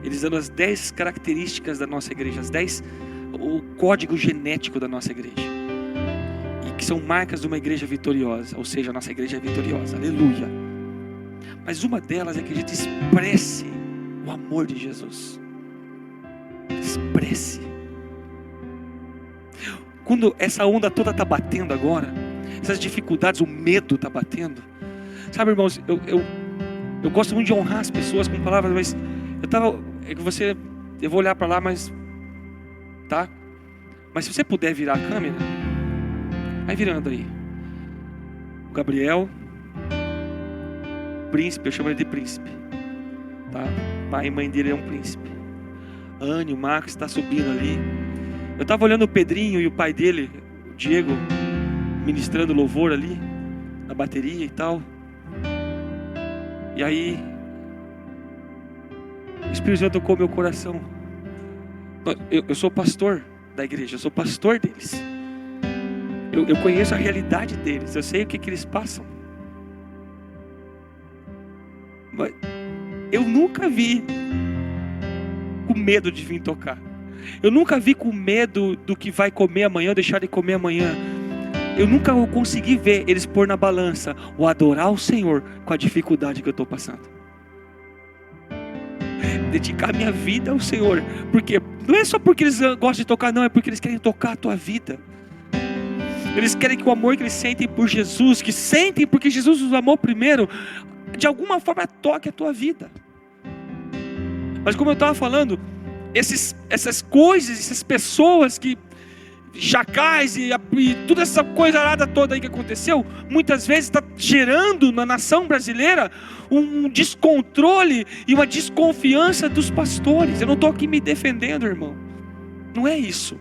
eles dando as 10 características da nossa igreja, o código genético da nossa igreja, e que são marcas de uma igreja vitoriosa, ou seja, a nossa igreja é vitoriosa, aleluia. Mas uma delas é que a gente expresse o amor de Jesus. Expresse. Quando essa onda toda está batendo agora, essas dificuldades, o medo está batendo. Sabe, irmãos, eu gosto muito de honrar as pessoas com palavras, mas eu vou olhar para lá, mas tá? Mas se você puder virar a câmera, vai virando aí. O Gabriel, príncipe, eu chamo ele de príncipe, tá? Pai e mãe dele é um príncipe. Anne, o Marcos está subindo ali. Eu estava olhando o Pedrinho e o pai dele, o Diego, ministrando louvor ali, na bateria e tal. E aí, o Espírito Santo tocou meu coração. Eu sou pastor da igreja, eu sou pastor deles. Eu conheço a realidade deles, eu sei o que eles passam. Mas eu nunca vi com medo de vir tocar. Eu nunca vi com medo do que vai comer amanhã, deixar de comer amanhã. Eu nunca consegui ver eles pôr na balança o adorar o Senhor com a dificuldade que eu estou passando. Dedicar minha vida ao Senhor. Porque não é só porque eles gostam de tocar, não, é porque eles querem tocar a tua vida. Eles querem que o amor que eles sentem por Jesus, que sentem porque Jesus os amou primeiro, de alguma forma toque a tua vida. Mas como eu estava falando, essas coisas, essas pessoas que chacais e toda essa coisa arada toda aí que aconteceu, muitas vezes está gerando na nação brasileira um descontrole e uma desconfiança dos pastores. Eu não estou aqui me defendendo, irmão, não é isso.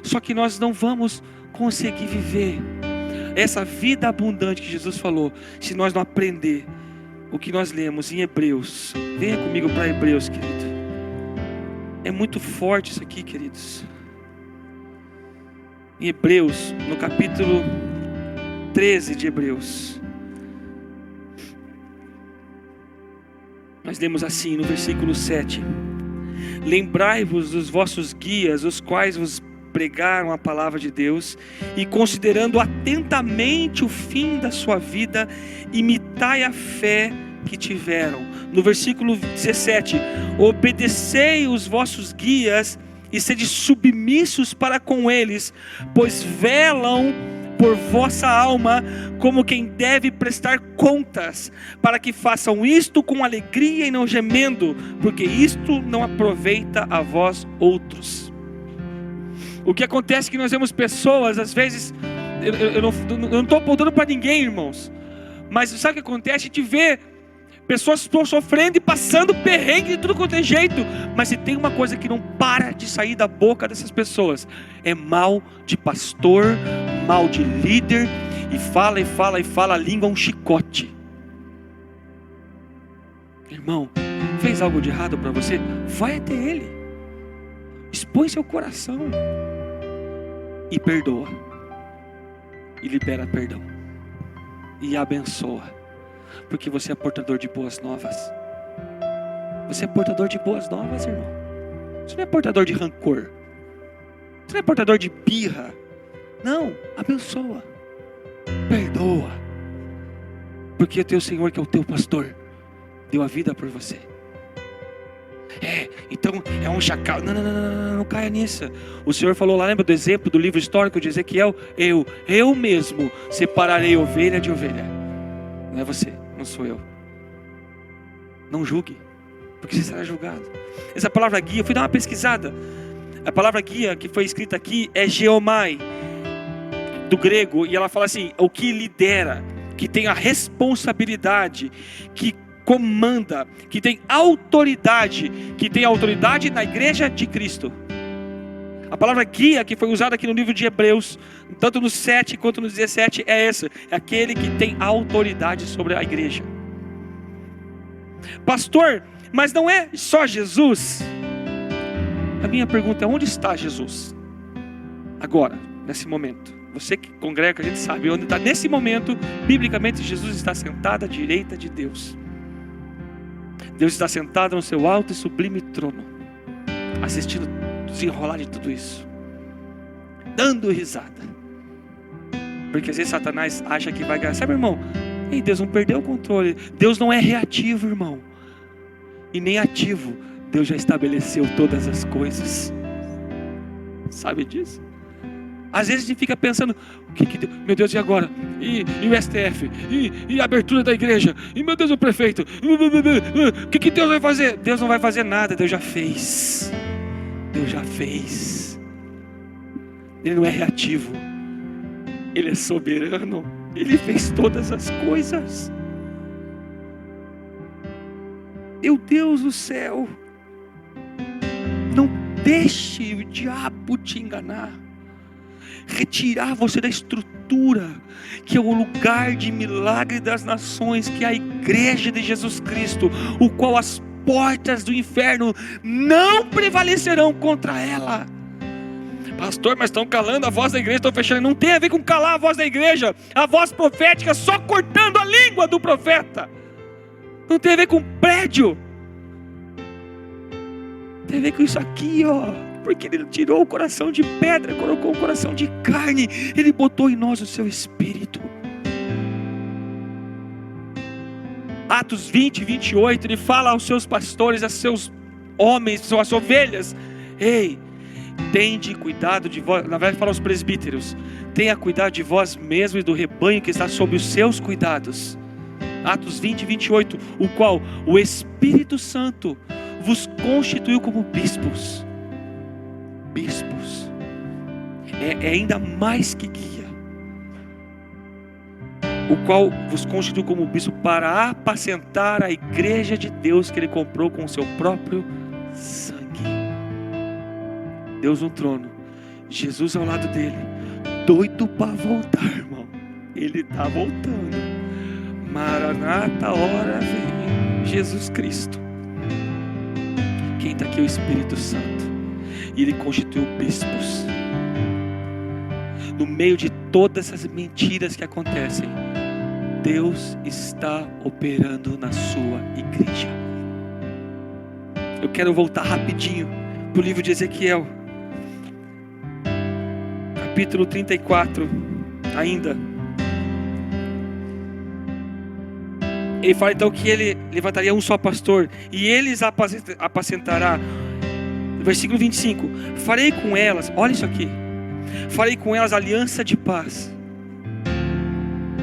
Só que nós não vamos conseguir viver essa vida abundante que Jesus falou se nós não aprender o que nós lemos em Hebreus. Venha comigo para Hebreus, querido. É muito forte isso aqui, queridos. Em Hebreus, no capítulo 13 de Hebreus, nós lemos assim no versículo 7: lembrai-vos dos vossos guias, os quais vos pregaram a palavra de Deus, e considerando atentamente o fim da sua vida, imitai a fé que tiveram. No versículo 17: obedecei os vossos guias e sede submissos para com eles, pois velam por vossa alma como quem deve prestar contas, para que façam isto com alegria e não gemendo, porque isto não aproveita a vós outros. O que acontece é que nós vemos pessoas, às vezes, eu não estou apontando para ninguém, irmãos, mas sabe o que acontece? A gente vê pessoas estão sofrendo e passando perrengue de tudo quanto é jeito, mas se tem uma coisa que não para de sair da boca dessas pessoas, é mal de pastor, mal de líder, e fala, a língua é um chicote. Irmão, fez algo de errado para você? Vai até ele, expõe seu coração e perdoa, e libera perdão, e abençoa. Porque você é portador de boas novas. Você é portador de boas novas, irmão. Você não é portador de rancor. Você não é portador de birra. Não, abençoa, perdoa. Porque o teu Senhor, que é o teu pastor, deu a vida por você. Então é um chacal. Não caia nisso. O Senhor falou lá, lembra do exemplo do livro histórico de Ezequiel? Eu mesmo separarei ovelha de ovelha. Não é você, não sou eu. Não julgue, porque você será julgado. Essa palavra guia, eu fui dar uma pesquisada. A palavra guia que foi escrita aqui é geomai, do grego, e ela fala assim: o que lidera, que tem a responsabilidade, que comanda, que tem autoridade na igreja de Cristo. A palavra guia que foi usada aqui no livro de Hebreus, tanto no 7 quanto no 17, é essa: é aquele que tem autoridade sobre a igreja. Pastor, mas não é só Jesus? A minha pergunta é: onde está Jesus? Agora, nesse momento. Você que congrega, a gente sabe onde está. Nesse momento, biblicamente, Jesus está sentado à direita de Deus. Deus está sentado no seu alto e sublime trono, assistindo desenrolar de tudo isso, dando risada. Porque às vezes Satanás acha que vai ganhar. Sabe, irmão? Ei, Deus não perdeu o controle. Deus não é reativo, irmão, e nem ativo. Deus já estabeleceu todas as coisas. Sabe disso? Às vezes a gente fica pensando: meu Deus, e agora? E o STF? E a abertura da igreja? E meu Deus, o prefeito? O que Deus vai fazer? Deus não vai fazer nada, Deus já fez. Deus já fez. Ele não é reativo, Ele é soberano. Ele fez todas as coisas. Meu Deus do céu, não deixe o diabo te enganar, retirar você da estrutura que é o lugar de milagre das nações, que é a igreja de Jesus Cristo, o qual as portas do inferno não prevalecerão contra ela. Pastor, mas estão calando a voz da igreja, estão fechando. Não tem a ver com calar a voz da igreja, a voz profética só cortando a língua do profeta. Não tem a ver com prédio, tem a ver com isso aqui, ó. Porque Ele tirou o coração de pedra, colocou o coração de carne, Ele botou em nós o seu Espírito. Atos 20, 28, Ele fala aos seus pastores, a seus homens, suas ovelhas: ei, tende cuidado de vós. Na verdade fala aos presbíteros: tenha cuidado de vós mesmos e do rebanho que está sob os seus cuidados. Atos 20, 28, o qual o Espírito Santo vos constituiu como bispos. Bispos é ainda mais que guia, o qual vos constituiu como bispo para apacentar a igreja de Deus que Ele comprou com o seu próprio sangue. Deus no trono, Jesus ao lado dele, doido para voltar, irmão. Ele está voltando. Maranata, a hora vem. Jesus Cristo. Quem está aqui é o Espírito Santo, e Ele constituiu bispos. No meio de todas essas mentiras que acontecem, Deus está operando na sua igreja. Eu quero voltar rapidinho para o livro de Ezequiel, capítulo 34 ainda. Ele fala então que Ele levantaria um só pastor, e eles apacentará. Versículo 25: farei com elas, olha isso aqui, farei com elas aliança de paz.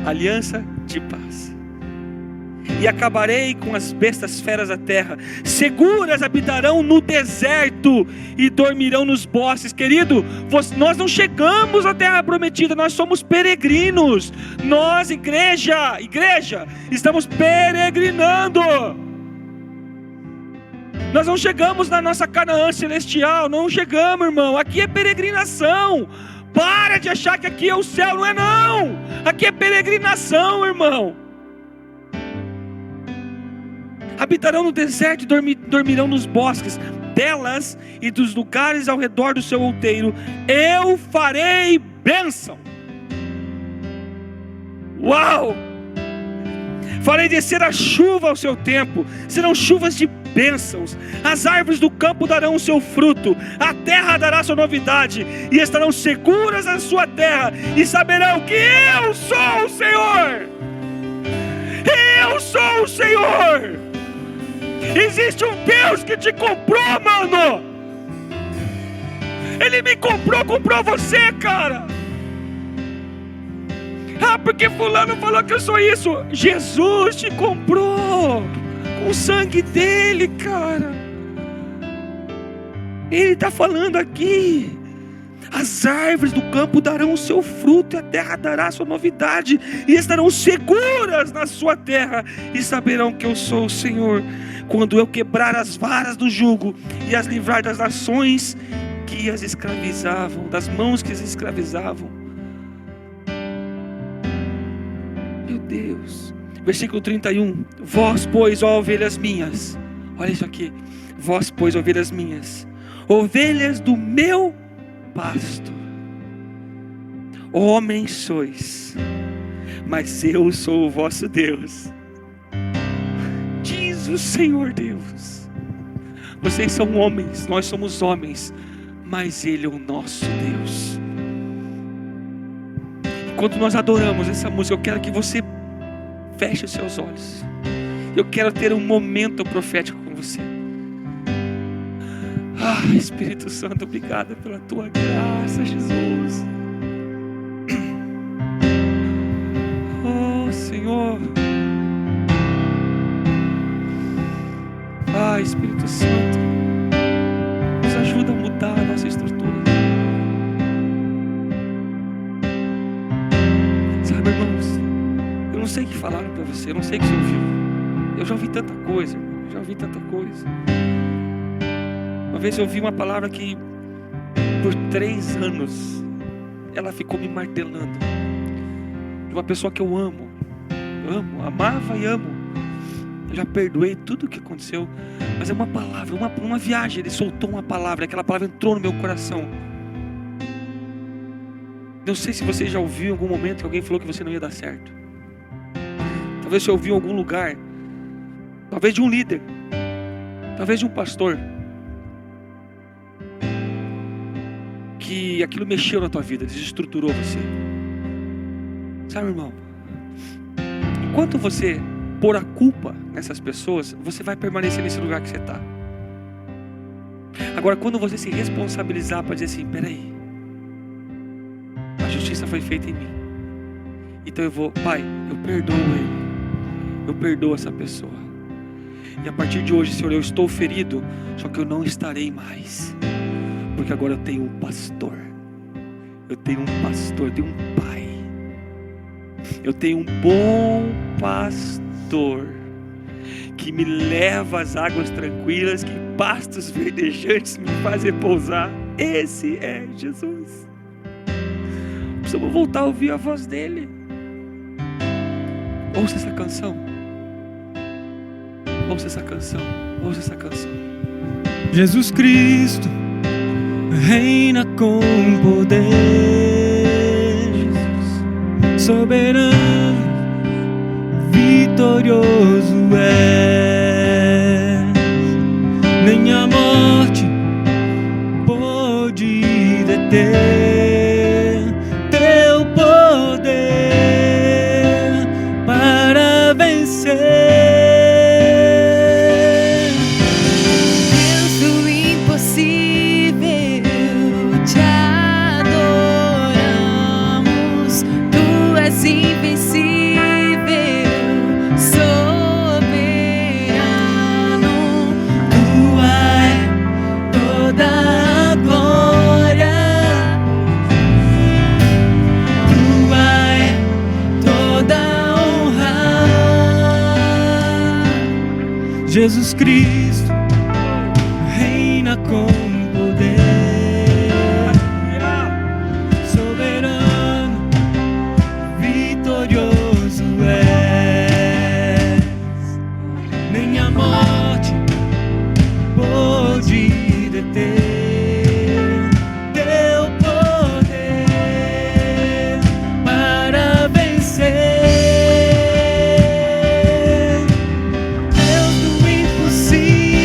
Aliança de paz. E acabarei com as bestas feras da terra. Seguras habitarão no deserto e dormirão nos bosques. Querido, nós não chegamos à terra prometida, nós somos peregrinos. Nós, igreja, estamos peregrinando. Nós não chegamos na nossa Canaã celestial, não chegamos, irmão. Aqui é peregrinação. Para de achar que aqui é o céu, não é não. Aqui é peregrinação, irmão. Habitarão no deserto e dormirão nos bosques delas e dos lugares ao redor do seu outeiro. Eu farei bênção. Uau! Farei descer a chuva ao seu tempo. Serão chuvas de bênçãos. As árvores do campo darão o seu fruto. A terra dará sua novidade. E estarão seguras na sua terra. E saberão que eu sou o Senhor. Eu sou o Senhor. Existe um Deus que te comprou, mano. Ele me comprou você, cara. Ah, porque fulano falou que eu sou isso. Jesus te comprou com o sangue dele, cara. Ele está falando aqui: as árvores do campo darão o seu fruto, e a terra dará a sua novidade, e estarão seguras na sua terra, e saberão que eu sou o Senhor, quando eu quebrar as varas do jugo, e as livrar das nações que as escravizavam, das mãos que as escravizavam. Meu Deus. Versículo 31. Vós, pois, ó ovelhas minhas, olha isso aqui. Vós, pois, ovelhas minhas, ovelhas do meu pasto. Homens sois, mas eu sou o vosso Deus, diz o Senhor Deus. Vocês são homens, nós somos homens, mas Ele é o nosso Deus. Enquanto nós adoramos essa música, eu quero que você feche os seus olhos. Eu quero ter um momento profético com você. Espírito Santo, obrigado pela tua graça, Jesus. Oh, Senhor. Espírito Santo, nos ajuda a mudar a nossa estrutura. Sabe, irmãos, eu não sei o que falaram para você, eu não sei o que você ouviu. Eu já ouvi tanta coisa, já ouvi tanta coisa. Uma vez eu ouvi uma palavra que por 3 anos ela ficou me martelando, de uma pessoa que eu amo, amava e amo. Eu já perdoei tudo o que aconteceu, mas é uma palavra, uma viagem. Ele soltou uma palavra, aquela palavra entrou no meu coração. Não sei se você já ouviu em algum momento que alguém falou que você não ia dar certo. Talvez você ouviu em algum lugar, talvez de um líder, talvez de um pastor, que aquilo mexeu na tua vida, desestruturou você. Sabe, irmão, enquanto você pôr a culpa nessas pessoas, você vai permanecer nesse lugar que você está. Agora, quando você se responsabilizar para dizer assim, peraí, a justiça foi feita em mim, então eu vou, Pai, eu perdoo ele, eu perdoo essa pessoa, e a partir de hoje, Senhor, eu estou ferido, só que eu não estarei mais, porque agora eu tenho um pastor, eu tenho um pai, eu tenho um bom pastor que me leva às águas tranquilas, que pastos verdejantes me faz repousar. Esse é Jesus. Precisamos voltar a ouvir a voz dele. Ouça essa canção. Ouça essa canção. Ouça essa canção. Jesus Cristo reina com poder, Jesus, soberano, vitorioso és, nem a morte pôde deter teu poder para vencer. Deus do impossível, te adoramos, tu és invencível. Jesus Cristo reina com poder, soberano, vitorioso és, nem a morte pôde deter teu poder para vencer. Deus do impossível,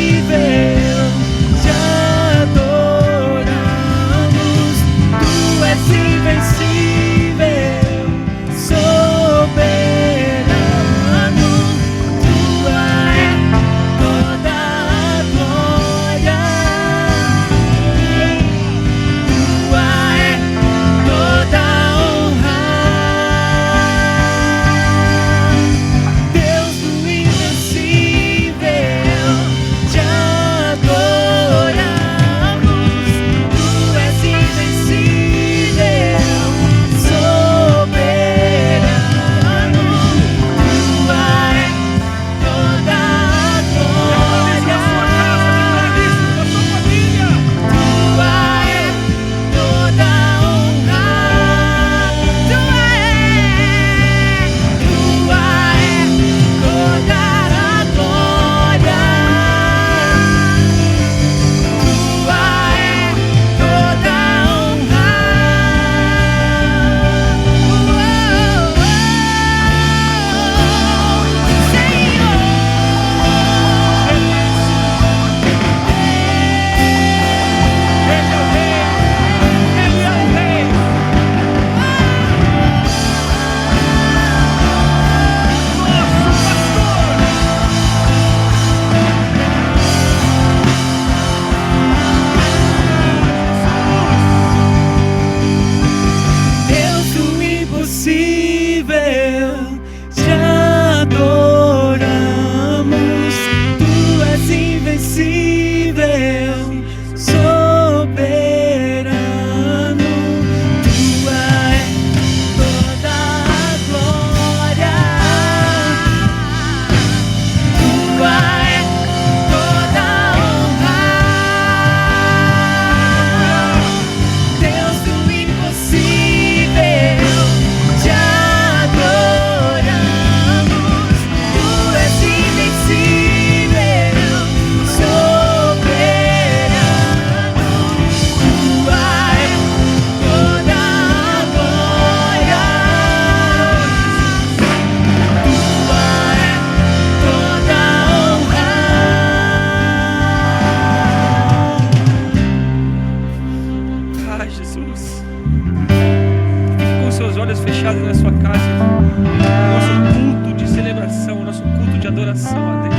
olhos fechados na sua casa, o nosso culto de celebração, o nosso culto de adoração a Deus.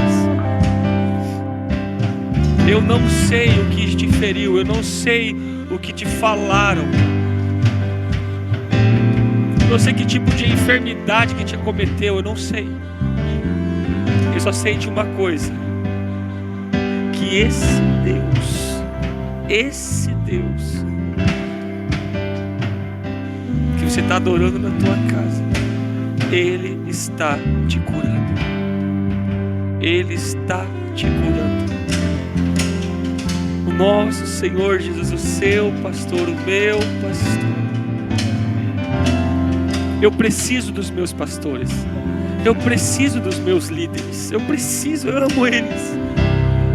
Eu não sei o que te feriu, eu não sei o que te falaram, eu não sei que tipo de enfermidade que te acometeu, eu não sei. Eu só sei de uma coisa, que esse Deus que você está adorando na tua casa, Ele está te curando. Ele está te curando. O nosso Senhor Jesus, o seu pastor, o meu pastor. Eu preciso dos meus pastores. Eu preciso dos meus líderes. Eu amo eles.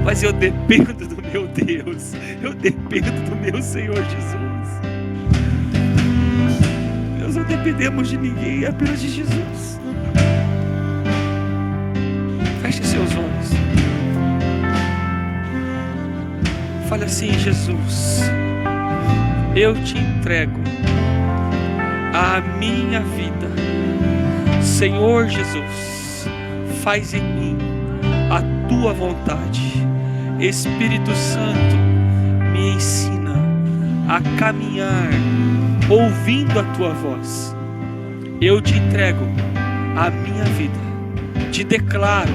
Mas eu dependo do meu Deus. Eu dependo do meu Senhor Jesus. Nós não dependemos de ninguém, apenas de Jesus. Feche seus olhos. Fale assim: Jesus, eu te entrego a minha vida. Senhor Jesus, faz em mim a tua vontade. Espírito Santo, me ensina a caminhar ouvindo a tua voz. Eu te entrego a minha vida. Te declaro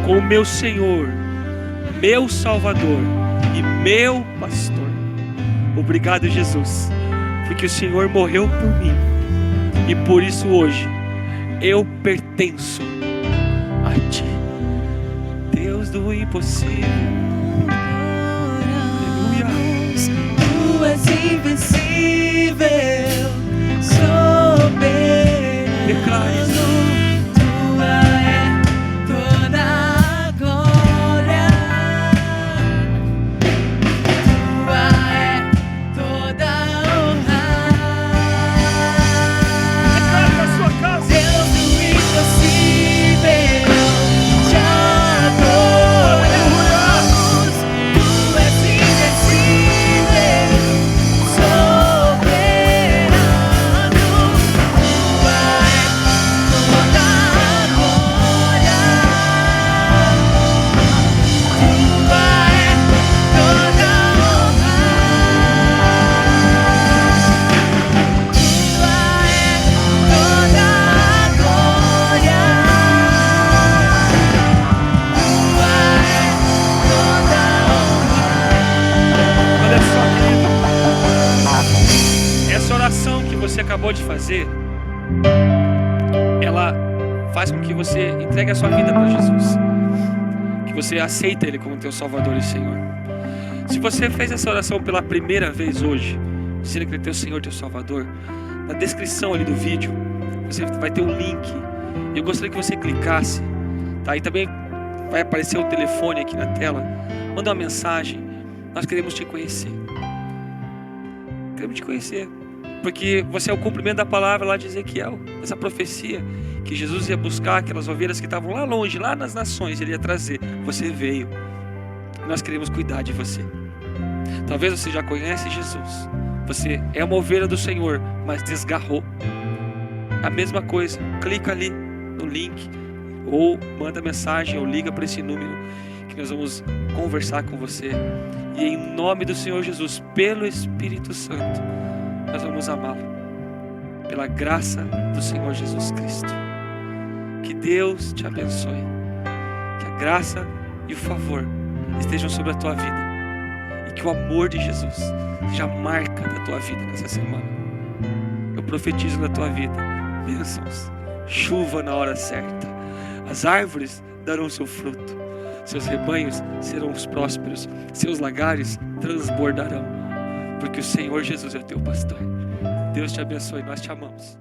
como meu Senhor, meu Salvador e meu pastor. Obrigado, Jesus, porque o Senhor morreu por mim e por isso hoje eu pertenço a ti, Deus do impossível. Aleluia. Tu és invencível, soberano. Declare isso. Tua é toda a glória. Tua é toda a honra. Declare na sua casa. Deus do impossível, te adoramos. Tu és invencível, soberano. Tua é toda a glória. Tua é toda a honra. Tua é toda a glória. Tua é toda a honra. Olha só, querido. Essa oração que você acabou de fazer, ela faz com que você entregue a sua vida para Jesus, que você aceita Ele como teu Salvador e Senhor. Se você fez essa oração pela primeira vez hoje, dizendo que Ele é teu Senhor, teu Salvador, na descrição ali do vídeo você vai ter um link. Eu gostaria que você clicasse, tá? E também vai aparecer o telefone aqui na tela. Manda uma mensagem. Nós queremos te conhecer. Queremos te conhecer, porque você é o cumprimento da palavra lá de Ezequiel, essa profecia que Jesus ia buscar aquelas ovelhas que estavam lá longe, lá nas nações. Ele ia trazer. Você veio. Nós queremos cuidar de você. Talvez você já conhece Jesus. Você é uma ovelha do Senhor, mas desgarrou. A mesma coisa. Clica ali no link, ou manda mensagem, ou liga para esse número, que nós vamos conversar com você. E em nome do Senhor Jesus, pelo Espírito Santo, nós vamos amá-lo. Pela graça do Senhor Jesus Cristo. Que Deus te abençoe. Que a graça e o favor estejam sobre a tua vida. E que o amor de Jesus seja a marca da tua vida nessa semana. Eu profetizo na tua vida bênçãos, chuva na hora certa. As árvores darão seu fruto. Seus rebanhos serão os prósperos. Seus lagares transbordarão. Porque o Senhor Jesus é teu pastor. Deus te abençoe, nós te amamos.